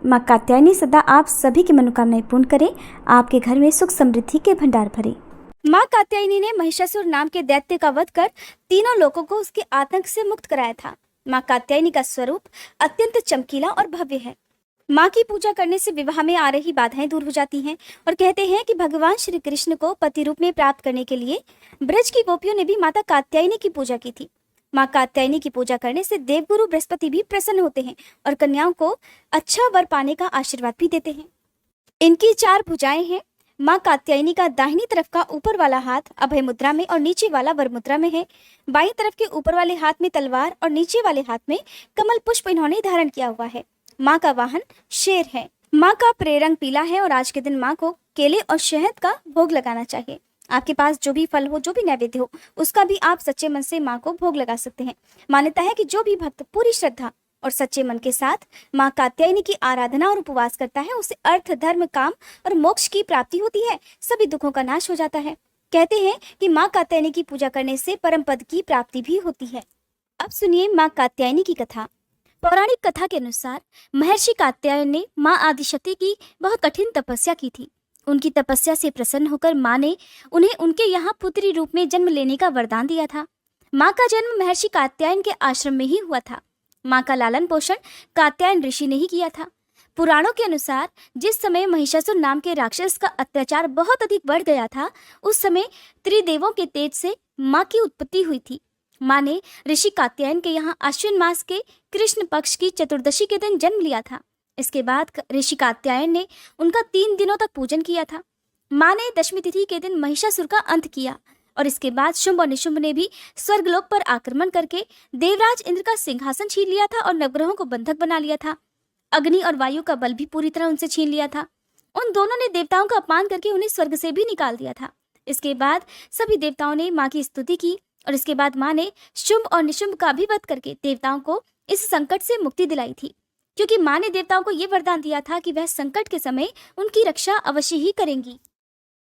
माँ कात्यायनी सदा आप सभी की मनोकामनाएं पूर्ण करें, आपके घर में सुख समृद्धि के भंडार भरे। माँ कात्यायनी ने महिषासुर नाम के दैत्य का वध कर तीनों लोगों को उसके आतंक से मुक्त कराया था। माँ कात्यायनी का स्वरूप अत्यंत चमकीला और भव्य है। माँ की पूजा करने से विवाह में आ रही बाधाएं दूर हो जाती हैं और कहते हैं कि भगवान श्री कृष्ण को पति रूप में प्राप्त करने के लिए ब्रज की गोपियों ने भी माता कात्यायनी की पूजा की थी। माँ कात्यायनी की पूजा करने से देवगुरु बृहस्पति भी प्रसन्न होते हैं और कन्याओं को अच्छा वर पाने का आशीर्वाद भी देते हैं। इनकी 4 भुजाएं हैं। माँ कात्यायनी का दाहिनी तरफ का ऊपर वाला हाथ अभय मुद्रा में और नीचे वाला वर मुद्रा में है। बाईं तरफ के ऊपर वाले हाथ में तलवार और नीचे वाले हाथ में कमल पुष्प इन्होंने धारण किया हुआ है। माँ का वाहन शेर है। माँ का प्रेरंग पीला है और आज के दिन माँ को केले और शहद का भोग लगाना चाहिए। आपके पास जो भी फल हो, जो भी नैवेद्य हो, उसका भी आप सच्चे मन से माँ को भोग लगा सकते हैं। मान्यता है कि जो भी भक्त पूरी श्रद्धा और सच्चे मन के साथ माँ कात्यायनी की आराधना और उपवास करता है, उसे अर्थ, धर्म, काम और मोक्ष की प्राप्ति होती है, सभी दुखों का नाश हो जाता है। कहते हैं कि माँ कात्यायनी की पूजा करने से परम पद की प्राप्ति भी होती है। अब सुनिए माँ कात्यायनी की कथा। पौराणिक कथा के अनुसार महर्षि कात्यायन ने माँ आदिशक्ति की बहुत कठिन तपस्या की थी। उनकी तपस्या से प्रसन्न होकर माँ ने उन्हें उनके यहाँ पुत्री रूप में जन्म लेने का वरदान दिया था। माँ का जन्म महर्षि कात्यायन के आश्रम में ही हुआ था। माँ का लालन पोषण कात्यायन ऋषि ने ही किया था। पुराणों के अनुसार जिस समय महिषासुर नाम के राक्षस का अत्याचार बहुत अधिक बढ़ गया था, उस समय त्रिदेवों के तेज से माँ की उत्पत्ति हुई थी। माँ ने ऋषि कात्यायन के यहाँ आश्विन मास के कृष्ण पक्ष की चतुर्दशी के दिन जन्म लिया था। इसके बाद ऋषि कात्यायन ने उनका 3 दिनों तक पूजन किया था। माँ ने दशमी तिथि के दिन महिषासुर का अंत किया और इसके बाद शुंभ और निशुंभ ने भी स्वर्गलोक पर आक्रमण करके देवराज इंद्र का सिंहासन छीन लिया था और नवग्रहों को बंधक बना लिया था। अग्नि और वायु का बल भी पूरी तरह उनसे छीन लिया था। उन दोनों ने देवताओं का अपमान करके उन्हें स्वर्ग से भी निकाल दिया था। इसके बाद सभी देवताओं ने माँ की स्तुति की और इसके बाद माँ ने शुंभ और निशुंभ का भी वध करके देवताओं को इस संकट से मुक्ति दिलाई थी, क्योंकि माँ ने देवताओं को यह वरदान दिया था कि वह संकट के समय उनकी रक्षा अवश्य ही करेंगी।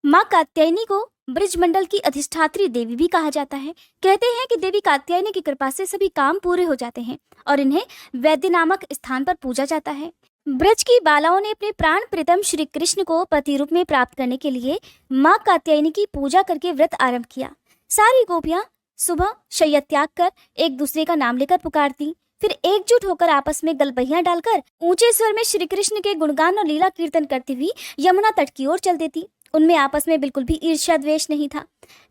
माँ कात्यायनी को ब्रजमंडल की अधिष्ठात्री देवी भी कहा जाता है। कहते हैं कि देवी कात्यायनी की कृपा से सभी काम पूरे हो जाते हैं और इन्हें वैद्य नामक स्थान पर पूजा जाता है। ब्रज की बालाओं ने अपने प्राण प्रीतम श्री कृष्ण को पति रूप में प्राप्त करने के लिए माँ कात्यायनी की पूजा करके व्रत आरंभ किया। सारी गोपियां सुबह शय्या त्याग कर एक दूसरे का नाम लेकर पुकारती, फिर एकजुट होकर आपस में गलबहियां डालकर ऊंचे स्वर में श्री कृष्ण के गुणगान और लीला कीर्तन करती हुई यमुना तट की ओर चल देती। उनमें आपस में बिल्कुल भी ईर्ष्या द्वेष नहीं था।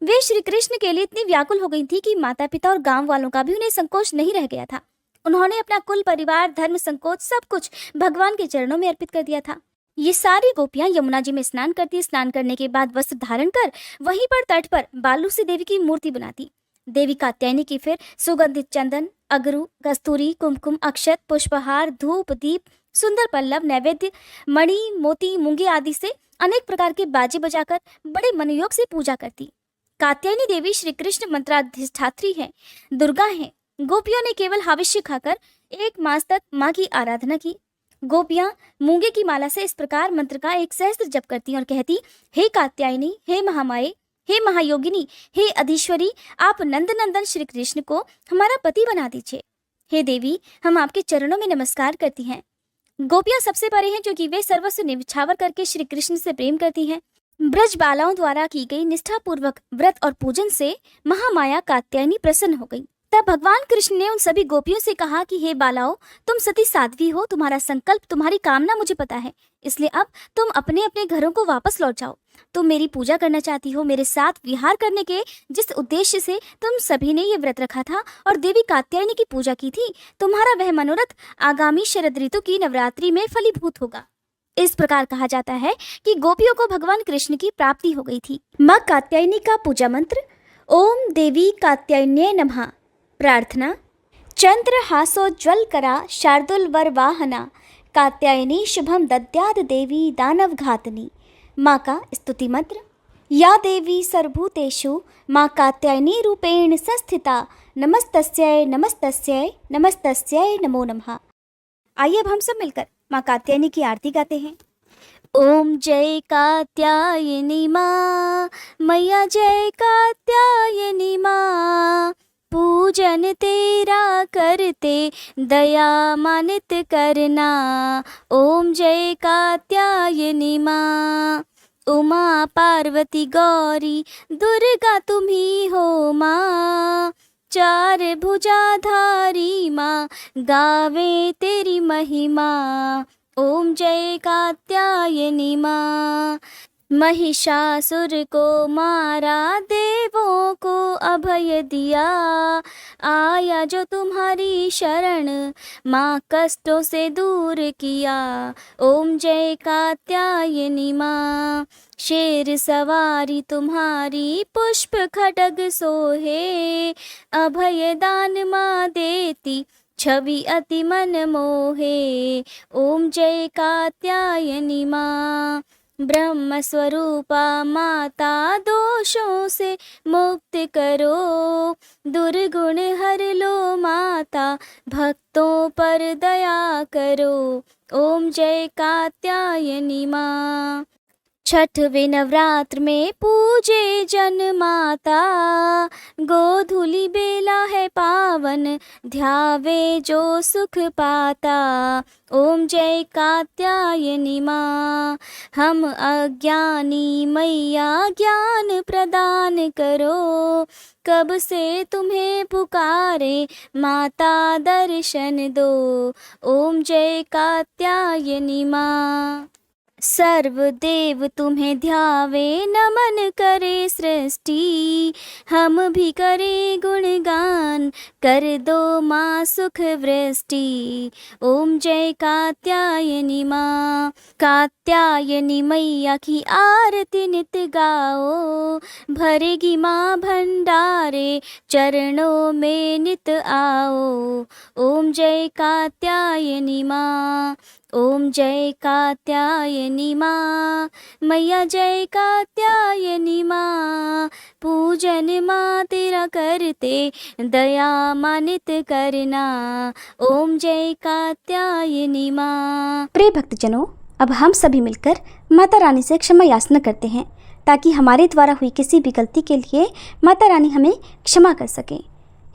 वे श्री कृष्ण के लिए इतनी व्याकुल हो गई थी कि माता पिता और गांव वालों का भी उन्हें संकोच नहीं रह गया था। उन्होंने अपना कुल, परिवार, धर्म, संकोच सब कुछ भगवान के चरणों में अर्पित कर दिया था। ये सारी गोपियां यमुना जी में स्नान करती। स्नान करने के बाद वस्त्र धारण कर वहीं पर तट पर बालू से देवी की मूर्ति बनाती। देवी कात्यायनी की फिर सुगंधित चंदन, अगरू, कस्तूरी, कुमकुम, अक्षत, पुष्पहार, धूप, दीप, सुंदर पल्लव, नैवेद्य, मणि, मोती, मूंगे आदि से अनेक प्रकार के बाजे बजाकर बड़े मनोयोग से पूजा करती। कात्यायनी देवी श्री कृष्ण मंत्राधिष्ठात्री है, दुर्गा है। गोपियों ने केवल हविष्य खाकर 1 मास तक माँ की आराधना की। गोपियां मूंगे की माला से इस प्रकार मंत्र का 1 सहस्त्र जप करती और कहती, हे कात्यायनी, हे महामाये, हे महायोगिनी, हे अधीश्वरी, आप नंद नंदन श्री कृष्ण को हमारा पति बना दीजिए। हे देवी, हम आपके चरणों में नमस्कार करती हैं। गोपियां सबसे परे हैं क्योंकि वे सर्वस्व निछावर करके श्री कृष्ण से प्रेम करती हैं। ब्रज बालाओं द्वारा की गई निष्ठापूर्वक व्रत और पूजन से महामाया कात्यायनी प्रसन्न हो गई। तब भगवान कृष्ण ने उन सभी गोपियों से कहा कि हे बालाओं, तुम सती साध्वी हो, तुम्हारा संकल्प, तुम्हारी कामना मुझे पता है, इसलिए अब तुम अपने अपने घरों को वापस लौट जाओ। तुम मेरी पूजा करना चाहती हो, मेरे साथ विहार करने के जिस उद्देश्य से तुम सभी ने ये व्रत रखा था और देवी कात्यायनी की पूजा की थी, तुम्हारा वह मनोरथ आगामी शरद ऋतु की नवरात्रि में फलीभूत होगा। इस प्रकार कहा जाता है कि गोपियों को भगवान कृष्ण की प्राप्ति हो गई थी। माँ कात्यायनी का पूजा मंत्र। ओम देवी कात्यायन्ये नमः। प्रार्थना। चंद्रहासोज्ज्वल करा शार्दुल वर वाहना, कात्यायनी शुभम दद्याद देवी दानव घातनी। माँ का स्तुति मंत्र। या देवी सर्वभूतेषु माँ कात्यायनी रूपेण संस्थिता, नमस्तस्यै नमस्तस्यै नमस्तस्यै नमो नमः। आइए अब हम सब मिलकर माँ कात्यायनी की आरती गाते हैं। ओम जय कात्यायनी माँ, मैया जय कात्यायनी माँ, पूजन तेरा करते दया मानित करना। ओम जय कात्यायनी माँ। उमा पार्वती गौरी दुर्गा तुम ही हो माँ। चार भुजाधारी माँ गावे तेरी महिमा। ओम जय कात्यायनी माँ। महिषासुर को मारा देवों को अभय दिया। आया जो तुम्हारी शरण माँ कष्टों से दूर किया। ओम जय कात्यायनी माँ। शेर सवारी तुम्हारी पुष्प खड्ग सोहे। अभय दान माँ देती छवि अति मन मोहे। ओम जय कात्यायनी माँ। ब्रह्म स्वरूपा माता दोषों से मुक्त करो। दुर्गुण हर लो माता भक्तों पर दया करो। ओम जय कात्यायनी माँ। छठवें नवरात्र में पूजे जन माता। गोधूलि बेला है पावन ध्यावे जो सुख पाता। ओम जय कात्यायनी माँ। हम अज्ञानी मैया ज्ञान प्रदान करो। कब से तुम्हें पुकारे माता दर्शन दो। ओम जय कात्यायनी माँ। सर्वदेव तुम्हें ध्यावे नमन करे सृष्टि। हम भी करें गुणगान कर दो माँ सुख वृष्टि। ओम जय कात्यायनी माँ। कात्यायनी मैया की आरती नित गाओ। भरेगी माँ भंडारे चरणों में नित आओ। ओम जय कात्यायनी माँ। ओम जय कात्यायनी माँ। मैया जय कात्यायनी माँ। पूजन माँ तेरा करते दया मानित करना। ओम जय कात्यायनी माँ। प्रिय भक्तजनों, अब हम सभी मिलकर माता रानी से क्षमा याचना करते हैं ताकि हमारे द्वारा हुई किसी भी गलती के लिए माता रानी हमें क्षमा कर सके।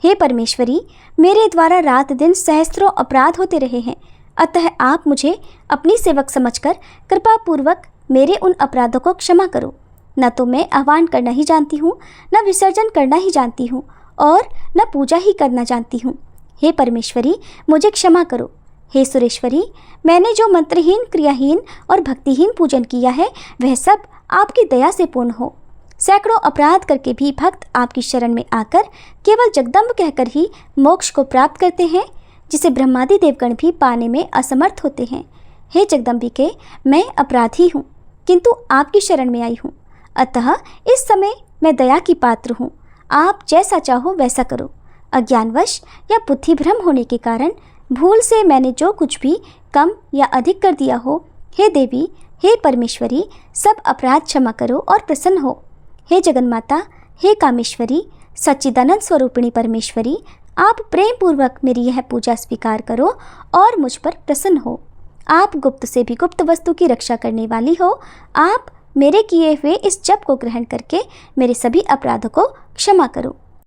हे परमेश्वरी, मेरे द्वारा रात दिन सहस्त्रों अपराध होते रहे हैं, अतः आप मुझे अपनी सेवक समझकर कृपा पूर्वक मेरे उन अपराधों को क्षमा करो। न तो मैं आह्वान करना ही जानती हूँ, न विसर्जन करना ही जानती हूँ, और न पूजा ही करना जानती हूँ। हे परमेश्वरी, मुझे क्षमा करो। हे सुरेश्वरी, मैंने जो मंत्रहीन, क्रियाहीन और भक्तिहीन पूजन किया है वह सब आपकी दया से पूर्ण हो। सैकड़ों अपराध करके भी भक्त आपकी शरण में आकर केवल जगदम्ब कहकर ही मोक्ष को प्राप्त करते हैं, जिसे ब्रह्मादि देवगण भी पाने में असमर्थ होते हैं। हे जगदम्बिके, मैं अपराधी हूँ, किंतु आपकी शरण में आई हूँ, अतः इस समय मैं दया की पात्र हूँ। आप जैसा चाहो वैसा करो। अज्ञानवश या बुद्धि भ्रम होने के कारण भूल से मैंने जो कुछ भी कम या अधिक कर दिया हो, हे देवी, हे परमेश्वरी, सब अपराध क्षमा करो और प्रसन्न हो। हे जगन्माता, हे कामेश्वरी, सच्चिदानंद स्वरूपिणी परमेश्वरी, आप प्रेम पूर्वक मेरी यह पूजा स्वीकार करो और मुझ पर प्रसन्न हो। आप गुप्त से भी गुप्त वस्तु की रक्षा करने वाली हो। आप मेरे किए हुए इस जप को ग्रहण करके मेरे सभी अपराधों को क्षमा करो।